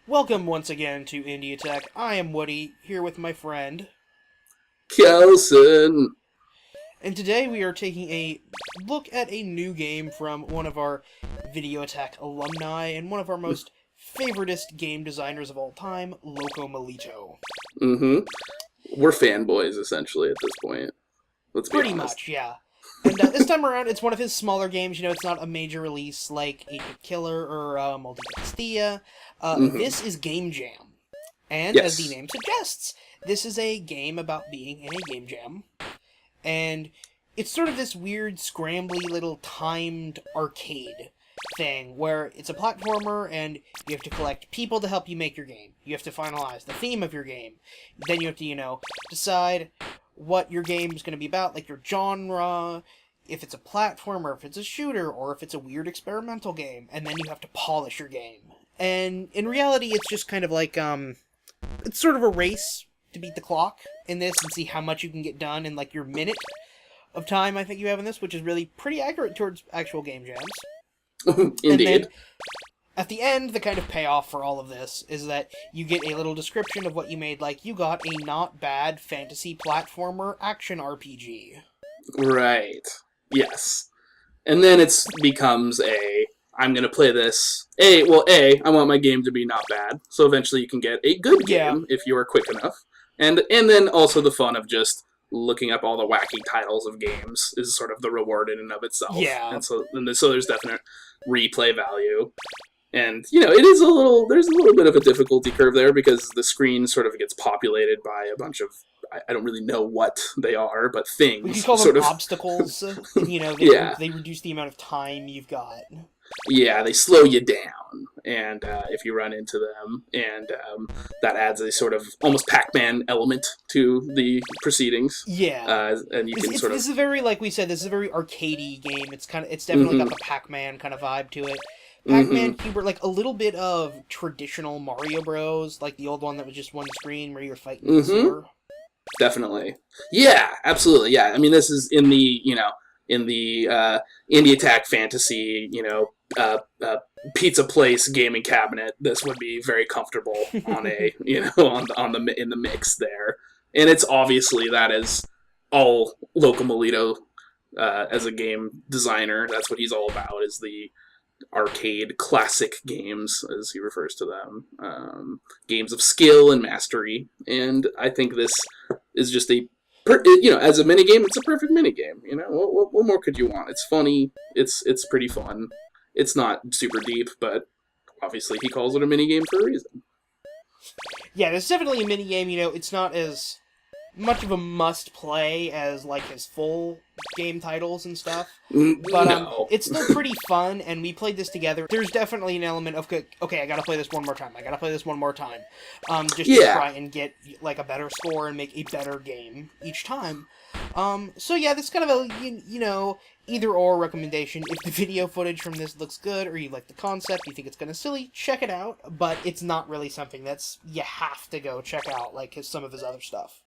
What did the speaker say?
Welcome once again to Indie Tech. I am Woody, here with my friend, Kelson. and today we are taking a look at a new game from one of our Videotech alumni and one of our most favoritist game designers of all time, Loco Malito. Mm-hmm. We're fanboys, essentially, at this point. Let's be Pretty honest. much, yeah. And this time around, it's one of his smaller games. You know, it's not a major release like 8-Bit Killer or Multi Castilla. Mm-hmm. This is Game Jam. And, as the Yes. name suggests, this is a game about being in a game jam. And it's sort of this weird, scrambly little timed arcade thing where it's a platformer and you have to collect people to help you make your game. You have to finalize the theme of your game. Then you have to, decide what your game is going to be about, like your genre, if it's a platformer, if it's a shooter, or if it's a weird experimental game. And then you have to polish your game. And in reality, it's just kind of like, it's sort of a race to beat the clock in this and see how much you can get done in, like, your minute of time I think you have in this, which is really pretty accurate towards actual game jams. And then Indeed. at the end, the kind of payoff for all of this is that you get a little description of what you made, like you got a not bad fantasy platformer action RPG. Right. Yes. And then it's becomes I'm going to play this. I want my game to be not bad. So eventually you can get a good Yeah. game if you are quick enough. And then also the fun of just looking up all the wacky titles of games is sort of the reward in and of itself. Yeah. And so there's definite replay value. And there's a little bit of a difficulty curve there because the screen sort of gets populated by a bunch of I don't really know what they are, but We can things call sort them of obstacles. yeah. They reduce the amount of time you've got. Yeah, they slow you down, and if you run into them, and that adds a sort of almost Pac-Man element to the proceedings, Yeah. and you can sort of This is a very, like we said, this is a very arcadey game. It's definitely got the Pac-Man kind of vibe to it. Pac-Man, mm-hmm, Hubert, like a little bit of traditional Mario Bros, like the old one that was just one screen where you were fighting in the mm-hmm, sewer. definitely, yeah, absolutely, yeah. I mean, this is in the indie attack fantasy, pizza place gaming cabinet. This would be very comfortable on a on the in the mix there, and it's obviously that is all Locomolito as a game designer. That's what he's all about. Is the arcade classic games, as he refers to them, games of skill and mastery. And I think this is just as a mini game, it's a perfect mini game. What more could you want? It's funny. It's pretty fun. It's not super deep, but obviously he calls it a mini game for a reason. Yeah, there's definitely a mini game. It's not as much of a must play as like his full game titles and stuff. But No. it's still pretty fun, and we played this together. There's definitely an element of okay, I gotta play this one more time. I gotta play this one more time, just to Yeah. try and get like a better score and make a better game each time. So yeah, this is kind of a either or recommendation. If the video footage from this looks good, or you like the concept, you think it's kind of silly, check it out. But it's not really something that's you have to go check out like some of his other stuff.